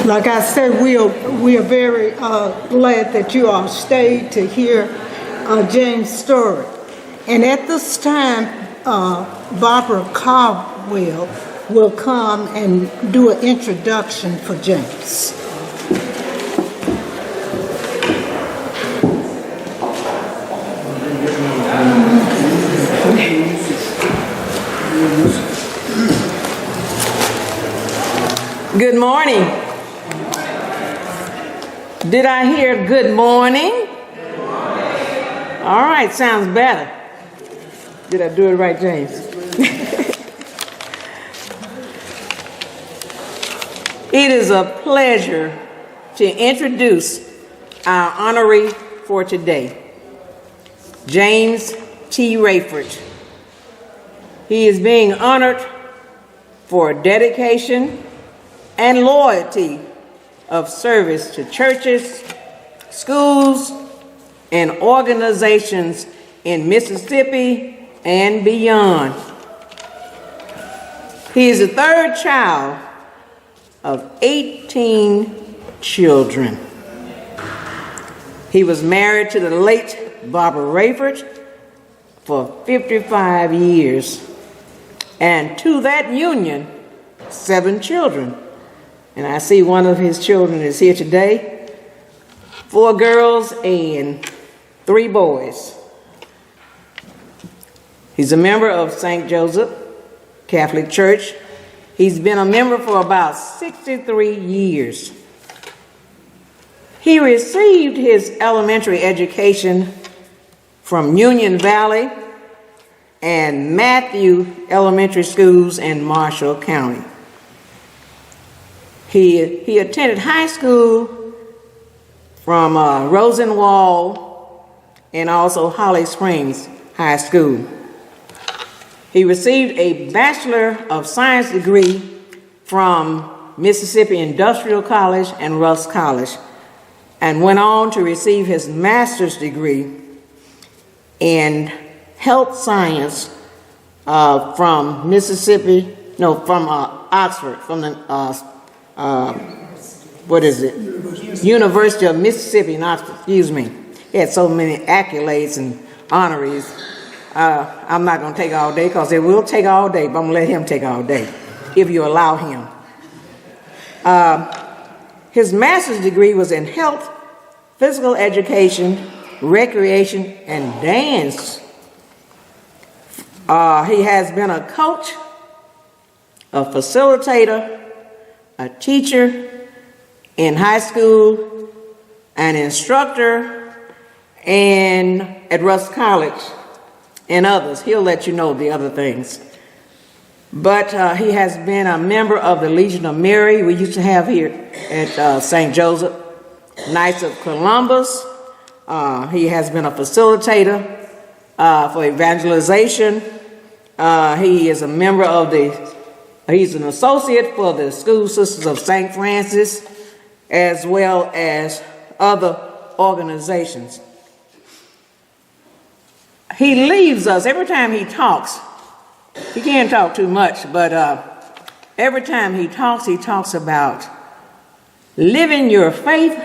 Like I said, we are very glad that you all stayed to hear James' story. And at this time, Barbara Caldwell will come and do an introduction for James. Good morning. Did I hear good morning? Good morning. All right, sounds better. Did I do it right, James? It is a pleasure to introduce our honoree for today, James T. Rayford. He is being honored for dedication and loyalty of service to churches, schools, and organizations in Mississippi and beyond. He is the third child of 18 children. He was married to the late Barbara Rayford for 55 years, and to that union, 7 children. And I see one of his children is here today. 4 girls and 3 boys. He's a member of St. Joseph Catholic Church. He's been a member for about 63 years. He received his elementary education from Union Valley and Matthew Elementary Schools in Marshall County. He attended high school from Rosenwald and also Holly Springs High School. He received a Bachelor of Science degree from Mississippi Industrial College and Rusk College, and went on to receive his master's degree in health science from Oxford, from the University of Mississippi in Oxford, excuse me. He had so many accolades and honorees. I'm not going to take all day because it will take all day, but I'm going to let him take all day if you allow him. His master's degree was in health, physical education, recreation, and dance. He has been a coach, a facilitator, a teacher in high school, an instructor, and at Rusk College, and others. He'll let you know the other things. But he has been a member of the Legion of Mary we used to have here at St. Joseph, Knights of Columbus. He has been a facilitator for evangelization. He is a member of he's an associate for the School Sisters of St. Francis, as well as other organizations. He leaves us every time he talks. He can't talk too much, but every time he talks about living your faith,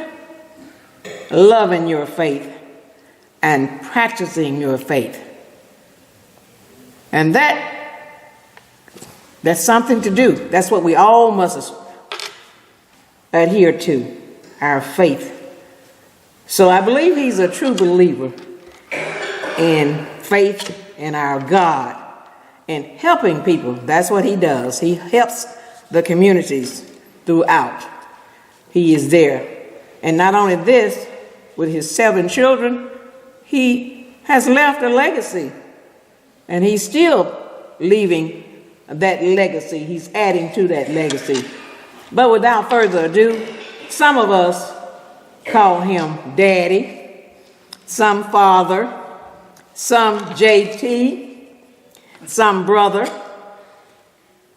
loving your faith, and practicing your faith. And that's something to do. That's what we all must adhere to, our faith. So I believe he's a true believer in faith in our God and helping people. That's what he does. He helps the communities throughout. He is there. And not only this, with his 7 children, he has left a legacy. And he's still leaving that legacy. He's adding to that legacy. But without further ado, some of us call him Daddy, some Father, some JT, some brother.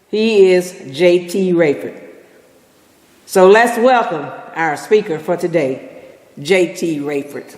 He is JT Rayford. So let's welcome our speaker for today, JT Rayford.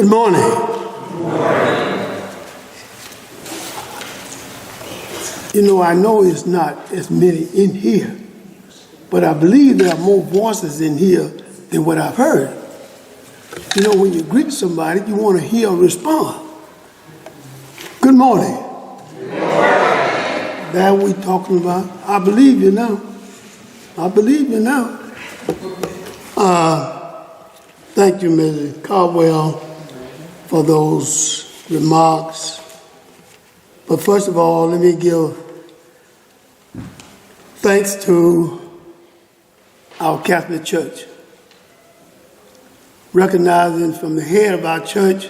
Good morning. You know, I know it's not as many in here, but I believe there are more voices in here than what I've heard. You know, when you greet somebody, you want to hear a response. Good morning. That we talking about. I believe you now. I believe you now. Thank you, Mrs. Caldwell, for those remarks. But first of all, let me give thanks to our Catholic Church, recognizing from the head of our church,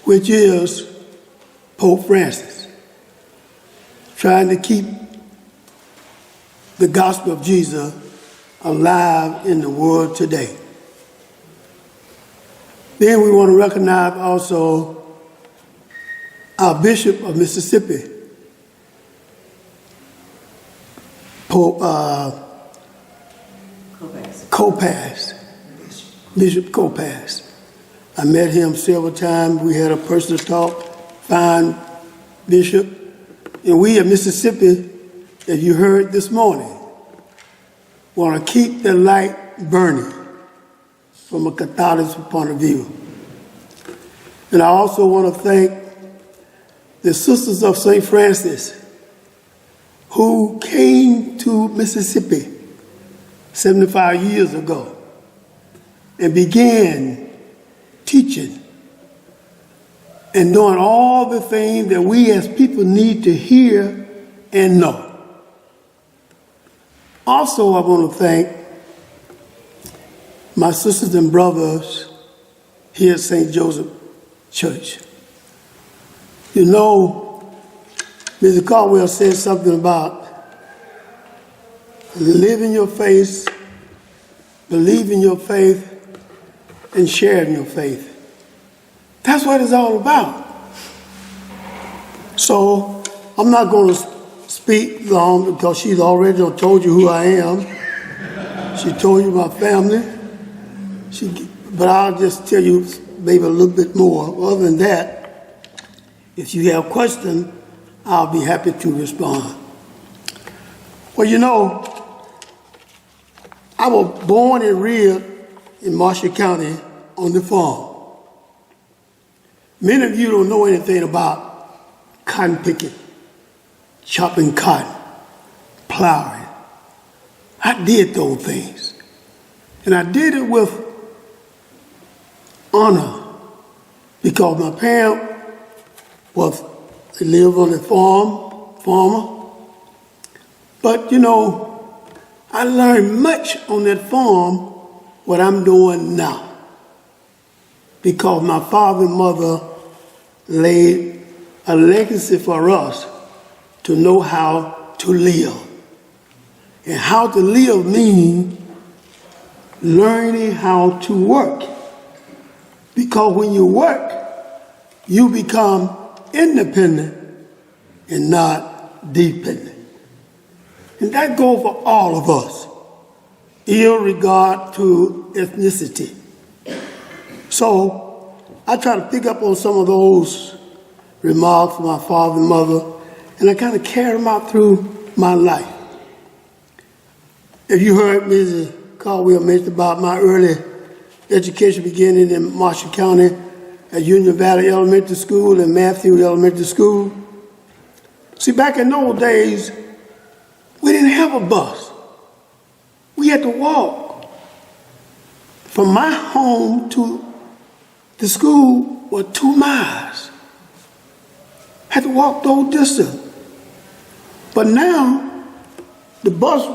which is Pope Francis, trying to keep the gospel of Jesus alive in the world today. Then we want to recognize also our Bishop of Mississippi, Pope Bishop Copas. I met him several times. We had a personal talk. Fine bishop. And we at Mississippi, as you heard this morning, want to keep the light burning from a Catholic point of view. And I also want to thank the Sisters of St. Francis who came to Mississippi 75 years ago and began teaching and doing all the things that we as people need to hear and know. Also, I want to thank my sisters and brothers here at St. Joseph Church. You know, Mr. Caldwell said something about living your faith, believing your faith, and sharing your faith. That's what it's all about. So I'm not going to speak long because she's already told you who I am. She told you my family. But I'll just tell you maybe a little bit more. Other than that, if you have questions, I'll be happy to respond. Well, you know, I was born and reared in Marshall County on the farm. Many of you don't know anything about cotton picking, chopping cotton, plowing. I did those things. And I did it with honor because my parents they lived on the farmer. But, you know, I learned much on that farm what I'm doing now because my father and mother laid a legacy for us to know how to live. And how to live means learning how to work. Because when you work, you become independent and not dependent. And that goes for all of us, in regard to ethnicity. So I try to pick up on some of those remarks from my father and mother, and I kind of carry them out through my life. If you heard Mrs. Caldwell mention about my early education beginning in Marshall County at Junior Valley Elementary School and Matthew Elementary School. See, back in those days, we didn't have a bus. We had to walk. From my home to the school was 2 miles. Had to walk those distance. But now, the bus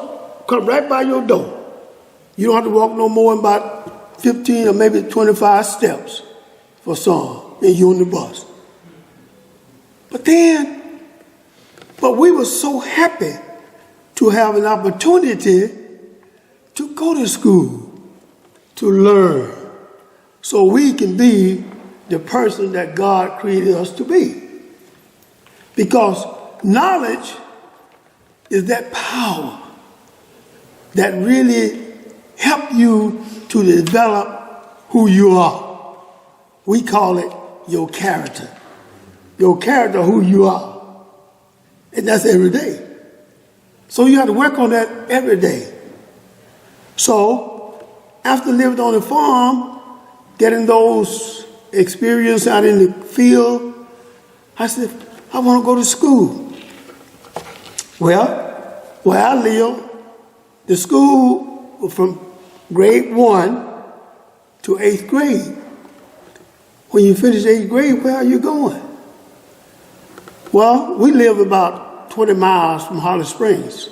comes right by your door. You don't have to walk no more than about 15 or maybe 25 steps for some, and you're on the bus. But we were so happy to have an opportunity to go to school, to learn, so we can be the person that God created us to be. Because knowledge is that power that really help you to develop who you are. we call it your character. Your character, who you are. And that's every day. So you have to work on that every day. So after living on the farm, getting those experience out in the field, I said, I want to go to school. Well, where I live, the school was from grade 1 to 8th grade. When you finish 8th grade, where are you going? Well, we live about 20 miles from Holly Springs.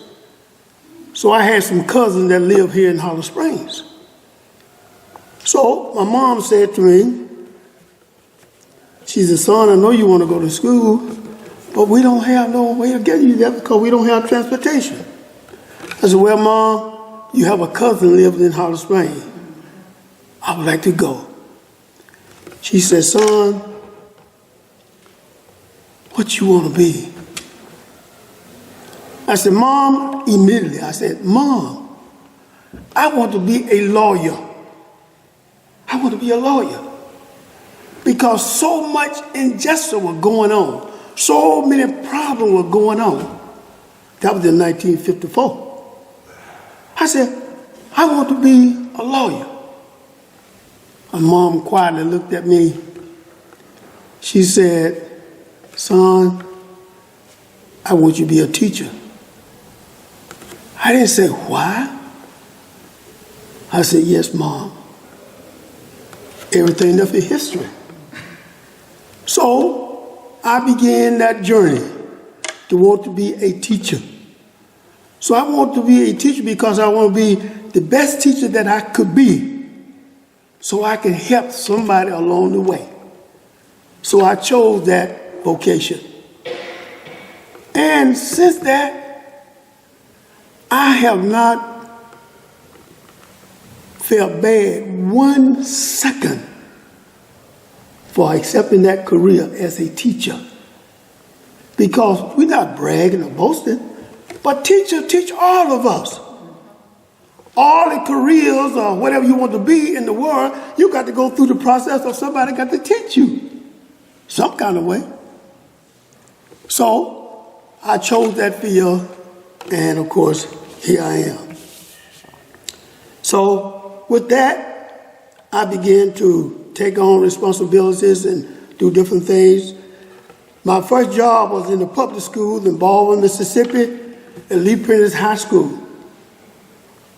So I had some cousins that live here in Holly Springs. So my mom said to me, she said, son, I know you want to go to school, but we don't have no way of getting you there because we don't have transportation. I said, well, Mom, you have a cousin living in Holly Springs. I would like to go. She said, son, what you want to be? I said, Mom, immediately, I said, Mom, I want to be a lawyer. I want to be a lawyer. Because so much injustice was going on. So many problems were going on. That was in 1954. I said, I want to be a lawyer. My mom quietly looked at me. She said, son, I want you to be a teacher. I didn't say, why? I said, yes, Mom. Everything else is history. So I began that journey to want to be a teacher. So I want to be a teacher because I want to be the best teacher that I could be so I can help somebody along the way. So I chose that vocation. And since that, I have not felt bad 1 second for accepting that career as a teacher. Because we're not bragging or boasting, but teachers teach all of us. All the careers or whatever you want to be in the world, you got to go through the process of somebody got to teach you some kind of way. So I chose that field, and of course, here I am. So with that, I began to take on responsibilities and do different things. My first job was in the public school in Baldwin, Mississippi, at Lee Prentice High School.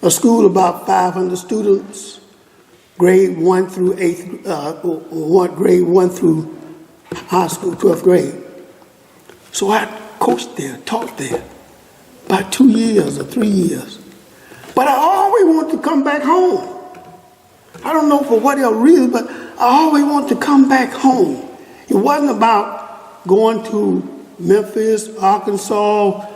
A school of about 500 students, grade 1 through 8th, grade 1 through high school, 12th grade. So I coached there, taught there, about 2 years or 3 years. But I always wanted to come back home. I don't know for whatever reason, but I always wanted to come back home. It wasn't about going to Memphis, Arkansas,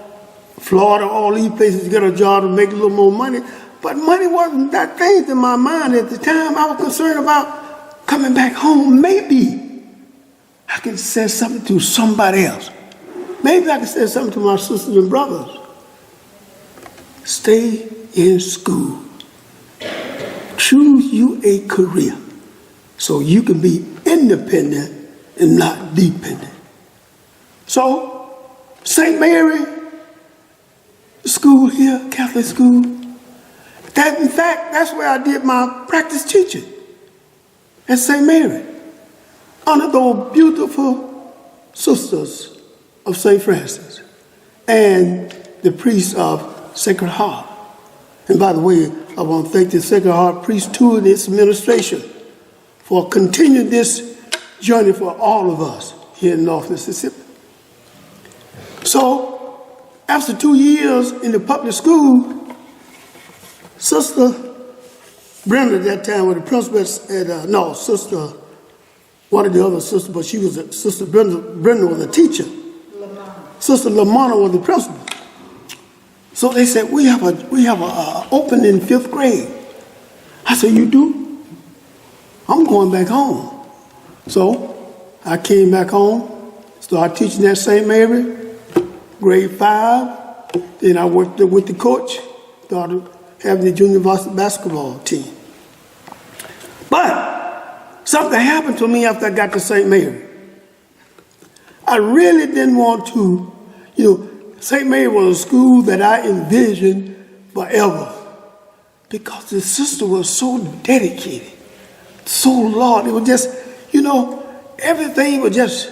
Florida, all these places to get a job to make a little more money. But money wasn't that thing in my mind at the time. I was concerned about coming back home. Maybe I can say something to somebody else. Maybe I can say something to my sisters and brothers. Stay in school. Choose you a career so you can be independent and not dependent. So, St. Mary school here, Catholic school, that in fact, that's where I did my practice teaching, at St. Mary, under those beautiful sisters of St. Francis and the priest of Sacred Heart. And by the way, I want to thank the Sacred Heart priesthood and its administration for continuing this journey for all of us here in North Mississippi. So, after 2 years in the public school, Sister Brenda at that time was the principal at, Sister, one of the other sisters, but she was Sister Brenda was a teacher. Sister Lamona was the principal. So they said, we have a opening in 5th grade. I said, you do? I'm going back home. So I came back home, started teaching at St. Mary, grade 5. Then I worked with the coach, started having the Junior Varsity Basketball team. But something happened to me after I got to St. Mary. I really didn't want to, St. Mary was a school that I envisioned forever because the sister was so dedicated, so loyal. It was just, everything was just,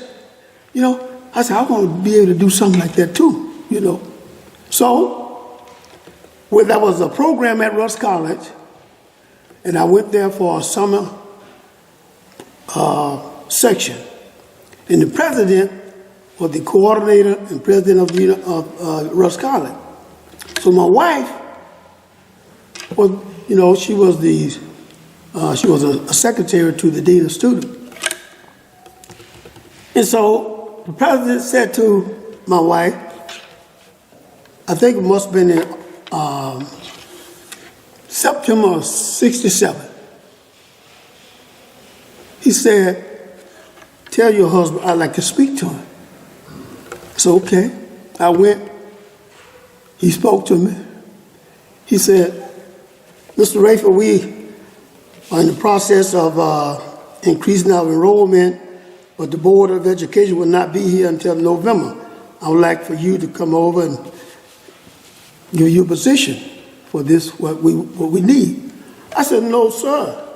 I said, I want to be able to do something like that too, So, there was a program at Russ College, and I went there for a summer section. And the president was the coordinator and president of Russ College. So my wife was, she was a secretary to the dean of students. And so the president said to my wife, I think it must have been in September of '67. He said, tell your husband I'd like to speak to him. So, okay. I went. He spoke to me. He said, Mr. Rayford, we are in the process of increasing our enrollment, but the Board of Education will not be here until November. I would like for you to come over and give you a position for this, what we need. I said, no, sir.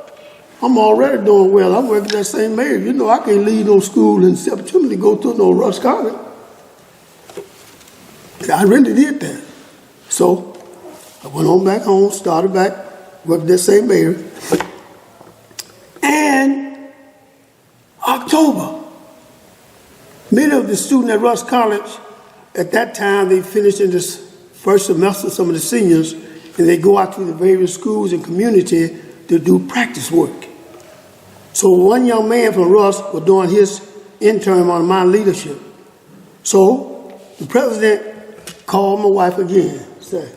I'm already doing well. I'm working at St. Mary. I can't leave no school in September to go to no Russ College. I really did that. So I went on back home, started back, worked at St. Mary. And October, many of the students at Russ College, at that time, they finished in this first semester, some of the seniors, and they go out to the various schools and community to do practice work. So one young man from Russ was doing his intern on my leadership. So the president called my wife again, said,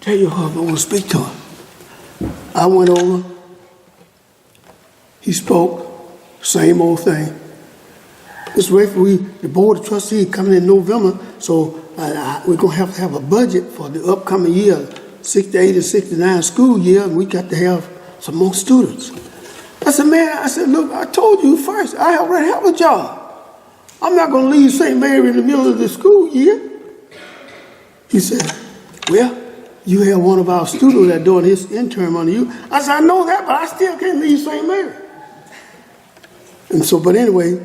tell your husband I want to speak to him. I went over. He spoke, same old thing. Mr. Rayford, the Board of Trustees coming in November, so we're going to have a budget for the upcoming year, 68 and 69 school year, and we got to have some more students. I said, look, I told you first, I already have a job. I'm not going to leave St. Mary in the middle of the school year. He said, well, you have one of our students that's doing his intern on you. I said, I know that, but I still can't leave St. Mary. And so, but anyway,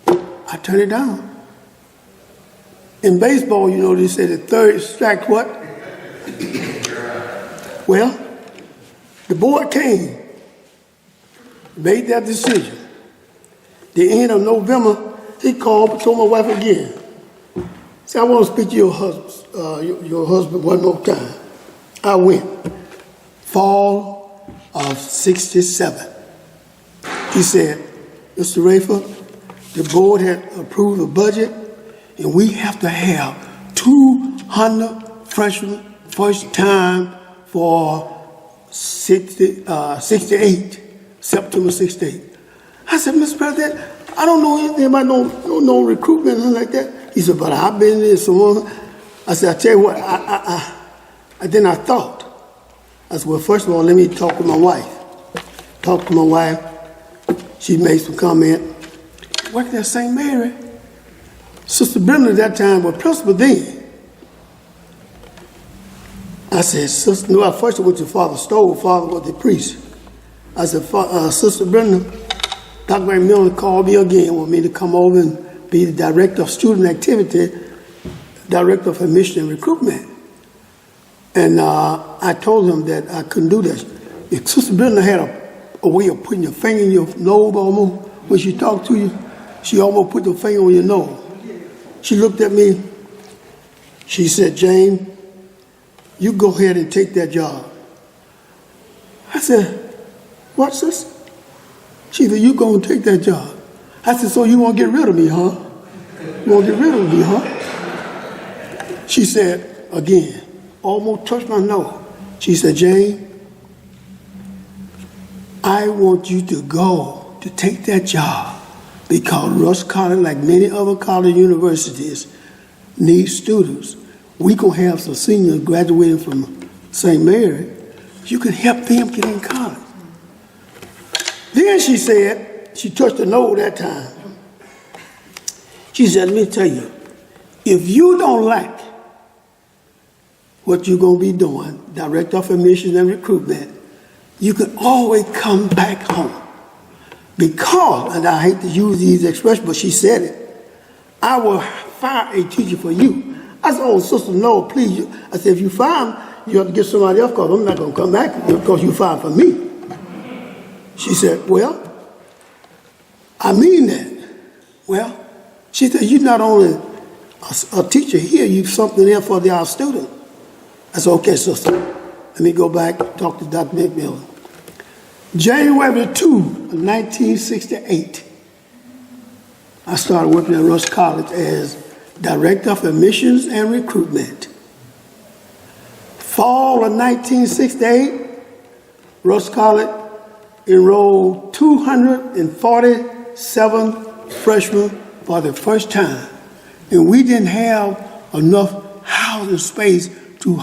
I turned it down. In baseball, they say the third strike what? Well, the board came, made that decision. The end of November, he called and told my wife again. Said, I want to speak to your husband one more time. I went. Fall of '67. He said, Mr. Rayford, the board had approved a budget, and we have to have 200 freshmen first time for 68, September 68. I said, Mr. President, I don't know anything about no recruitment or anything like that. He said, but I've been in someone. I said, I tell you what, then I thought. I said, well, first of all, let me talk to my wife. Talked to my wife. She made some comment. Working at St. Mary. Sister Brenda at that time was principal then. I said, Sister, no, first I went to Father Stowe. Father was the priest. I said, Sister Brenda, Dr. McMillan called me again, wanted me to come over and be the director of student activity, director of admission and recruitment. And I told him that I couldn't do that. If Sister Brenda had a way of putting your finger in your nose almost, when she talked to you, she almost put the finger on your nose. She looked at me. She said, James, you go ahead and take that job. I said, what, sis? She said, you go and take that job. I said, so you won't get rid of me, huh? You won't get rid of me, huh? She said, again, almost touched my nose. She said, Jane, I want you to go to take that job because Russ College, like many other college universities, needs students. We gonna have some seniors graduating from St. Mary. You can help them get in college. Then she said, she touched the note that time. She said, let me tell you, if you don't like what you're going to be doing, Director of Admissions and Recruitment, you can always come back home. Because, and I hate to use these expressions, but she said it, I will fire a teacher for you. I said, oh, sister, no, please. I said, if you fire him, you have to get somebody else because I'm not going to come back because you fired for me. She said, well, I mean that. Well, she said, you're not only a teacher here, you're something there for our students. I said, okay, sister, let me go back and talk to Dr. McMillan. January 2, 1968, I started working at Rush College as Director of Admissions and Recruitment. Fall of 1968, Rush College enrolled 247 freshmen for the first time. And we didn't have enough housing space to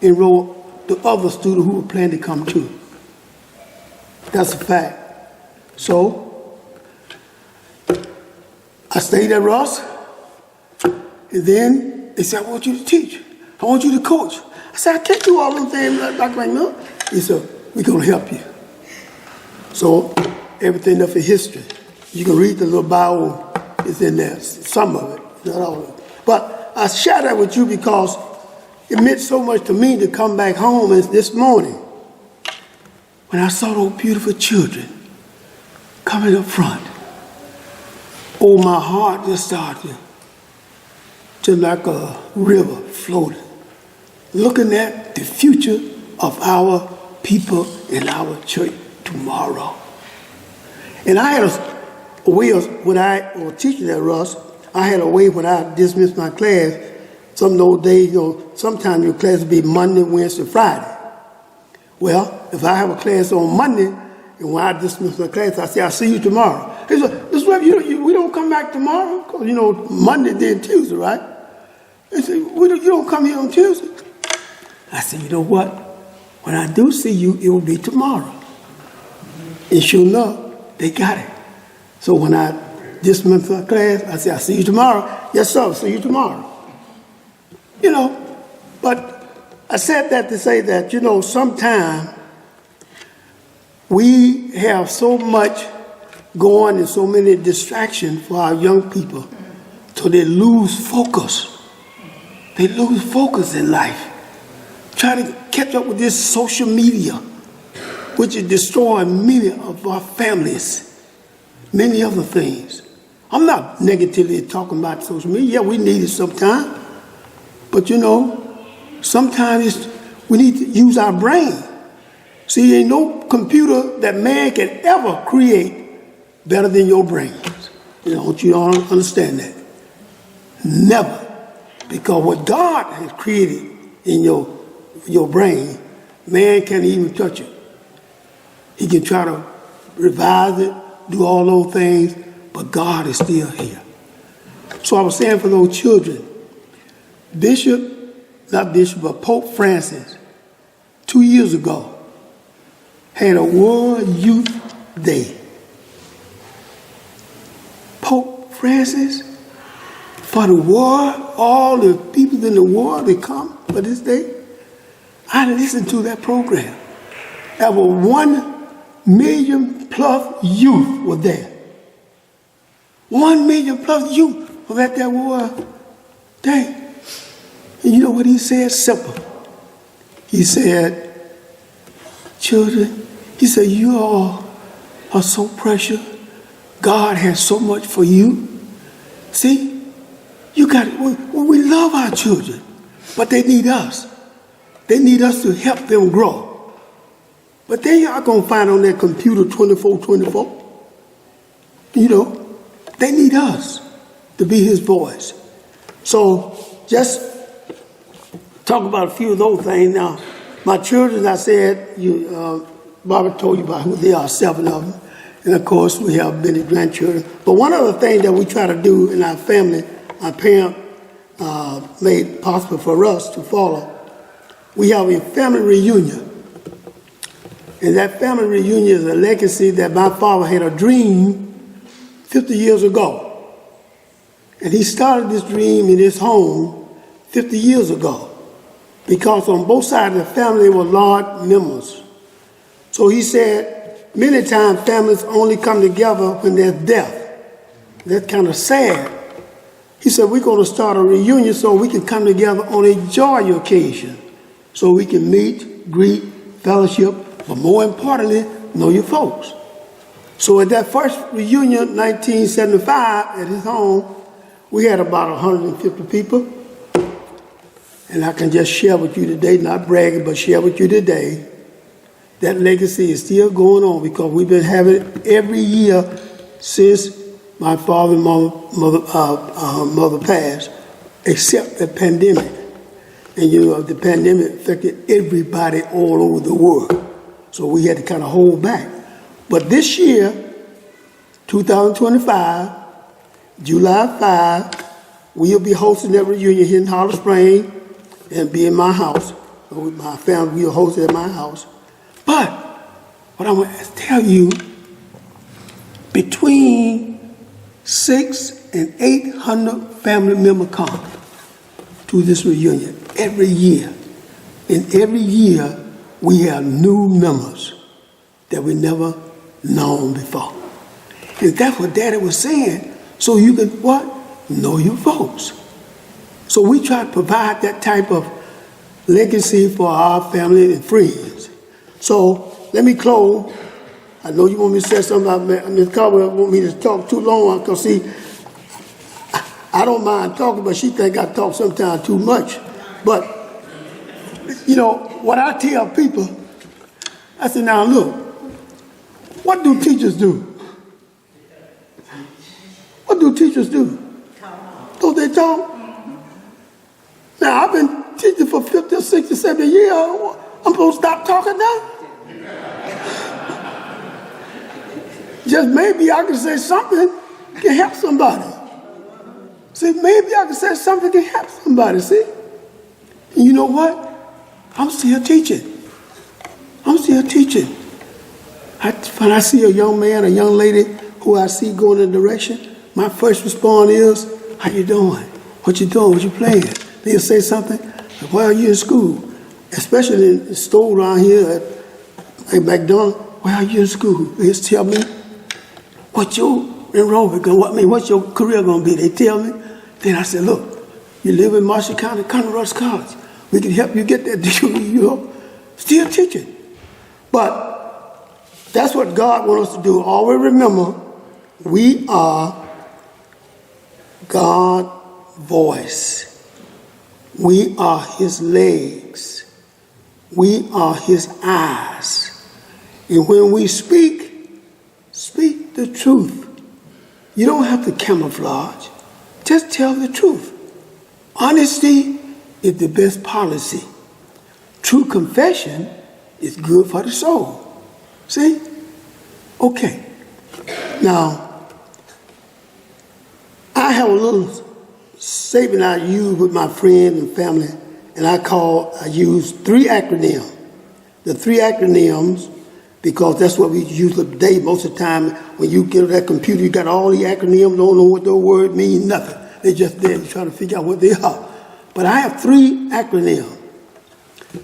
enroll the other students who were planning to come too. That's a fact. So, I stayed at Rush, and then they said, I want you to teach. I want you to coach. I said, I can't do all them things, Dr. McMillan. He said, we're going to help you. So, everything up in history. You can read the little Bible, it's in there, some of it, not all of it. But I share that with you because it meant so much to me to come back home this morning when I saw those beautiful children coming up front. Oh, my heart just started to like a river floating, looking at the future of our people in our church tomorrow. And I had a way of, when I was teaching at Rush, I had a way when I dismissed my class. Some of those days, sometimes your class would be Monday, Wednesday, Friday. Well, if I have a class on Monday, and when I dismiss my class, I say, I'll see you tomorrow. He said, Mr. Webb, we don't come back tomorrow? Because, Monday, then Tuesday, right? He said, you don't come here on Tuesday? I said, you know what? When I do see you, it will be tomorrow. And sure enough, they got it. So when I dismissed my class, I said, I'll see you tomorrow. Yes, sir, I'll see you tomorrow. But I said that to say that, sometimes we have so much going and so many distractions for our young people, so they lose focus. They lose focus in life. Try to catch up with this social media, which is destroying many of our families, many other things. I'm not negatively talking about social media. Yeah, we need it sometimes. But sometimes we need to use our brain. See, there ain't no computer that man can ever create better than your brains. I want you to understand that. Never. Because what God has created in your brain, man can't even touch it. He can try to revise it, do all those things, but God is still here. So I was saying for those children, Pope Francis, 2 years ago, had a World Youth Day. Pope Francis, for the world, all the people in the world that come for this day, I listened to that program. Over 1 million plus youth were there. 1 million plus youth were at that World Day. And you know what he said? Simple. He said, children, he said, you all are so precious. God has so much for you. See, you got it. We love our children, but they need us. They need us to help them grow. But they are going to find on their computer 24/24. They need us to be his voice. So just talk about a few of those things. Now, my children, I said, Barbara told you about who they are, 7 of them. And of course, we have many grandchildren. But one of the things that we try to do in our family, our parents made possible for us to follow, we have a family reunion. And that family reunion is a legacy that my father had a dream 50 years ago. And he started this dream in his home 50 years ago. Because on both sides of the family were large members. So he said, many times families only come together when there's death. That's kind of sad. He said, we're going to start a reunion so we can come together on a joy occasion. So we can meet, greet, fellowship, but more importantly, know your folks. So at that first reunion, 1975, at his home, we had about 150 people. And I can just share with you today, not bragging, but share with you today, that legacy is still going on because we've been having it every year since my father and mother passed, except the pandemic. And you know, the pandemic affected everybody all over the world. So we had to kind of hold back. But this year, 2025, July 5, we'll be hosting that reunion here in Hollow Springs and be in my house. With my family, we'll host it at my house. But what I want to tell you, between 600 and 800 family members come to this reunion every year. And every year, we have new members that we never known before. And that's what Daddy was saying. So you can, what? Know your folks. So we try to provide that type of legacy for our family and friends. So let me close. I know you want me to say something about Ms. Caldwell. Want me to talk too long because see, I don't mind talking, but she think I talk sometimes too much. But you know what I tell people, I say, now look, what do teachers do? What do teachers do? Don't they talk? Now I've been teaching for 50 or 60, 70 years. I'm supposed to stop talking now? Just maybe I can say something can help somebody. See, maybe I can say something can help somebody, see? And you know what? I'm still teaching. I'm still teaching. When I see a young man, a young lady who I see going in a direction, my first response is, how you doing? What you doing? What you playing? They'll say something, like, why are you in school? Especially in the store around here at McDonald's, why are you in school? They just tell me, what's your enrollment going to be? What's your career going to be? They tell me. Then I said, look, you live in Marshall County, come to Rush College. We can help you get that degree, you know. Still teaching. But that's what God wants us to do. Always remember, we are God's voice. We are his legs. We are his eyes. And when we speak, speak the truth. You don't have to camouflage. Just tell the truth. Honesty is the best policy. True confession is good for the soul. See? Okay. Now, I have a little statement I use with my friends and family, and I use 3 acronyms. The 3 acronyms, because that's what we use today most of the time. When you get that computer, you got all the acronyms, don't know what those words mean, nothing. They're just there to try to figure out what they are. But I have 3 acronyms.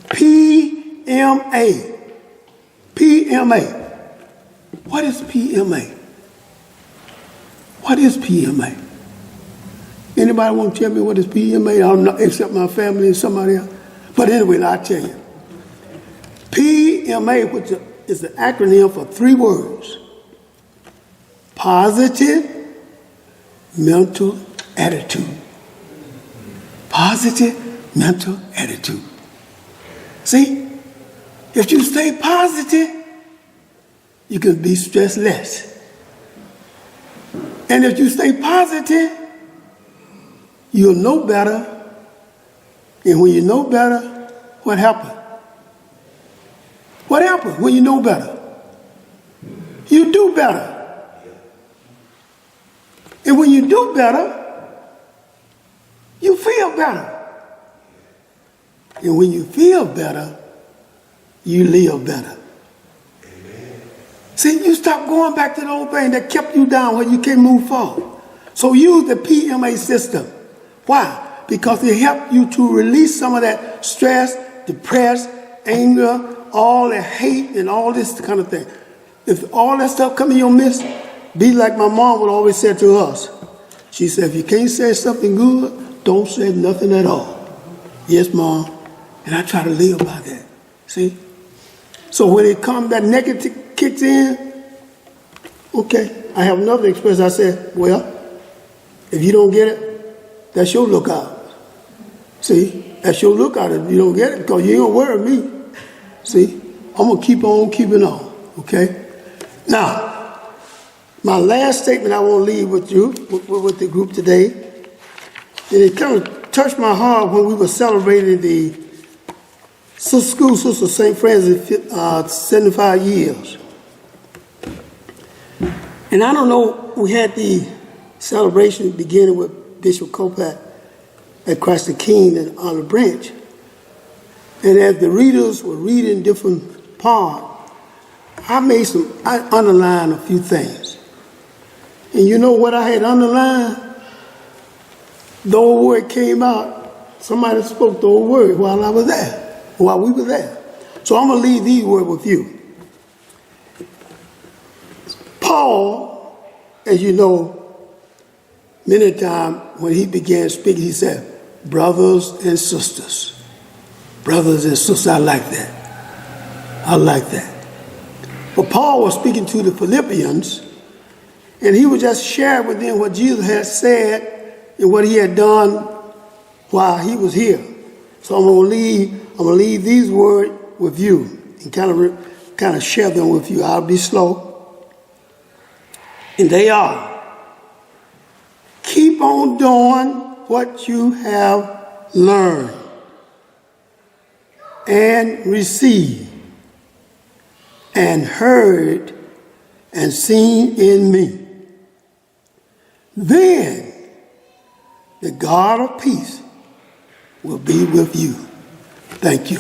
PMA. PMA. What is PMA? What is PMA? Anybody want to tell me what is PMA? I don't know, except my family and somebody else. But anyway, I'll tell you. PMA, which is the acronym for 3 words. Positive mental attitude. Positive mental attitude. See, if you stay positive, you can be stressed less. And if you stay positive, you'll know better. And when you know better, what happens? What happens when you know better? You do better. And when you do better, you feel better. And when you feel better, you live better. See, you stop going back to the old thing that kept you down where you can't move forward. So use the PMA system. Why? Because it helps you to release some of that stress, depression, anger, all that hate and all this kind of thing. If all that stuff come in your midst, be like my mom would always say to us. She said, if you can't say something good, don't say nothing at all. Yes, Mom. And I try to live by that. See? So when it comes, that negative kicks in, okay, I have another expression. I said, well, if you don't get it, that's your lookout. See? That's your lookout if you don't get it, because you ain't going to worry me. See? I'm going to keep on keeping on. Okay? Now, my last statement I want to leave with you, with the group today, and it kind of touched my heart when we were celebrating the school Sister St. Francis 75 years. And I don't know, we had the celebration beginning with Bishop Copat at Christ the King and on the branch. And as the readers were reading different parts, I underlined a few things. And you know what I had underlined? The old word came out. Somebody spoke the old word while I was there, while we were there. So I'm going to leave these words with you. Paul, as you know, many times when he began speaking, he said, brothers and sisters. Brothers and sisters, I like that. I like that. But Paul was speaking to the Philippians, and he was just sharing with them what Jesus had said and what he had done while he was here. So I'm going to leave these words with you and kind of share them with you. I'll be slow. And they are, keep on doing what you have learned and received and heard and seen in me. Then the God of peace will be with you. Thank you.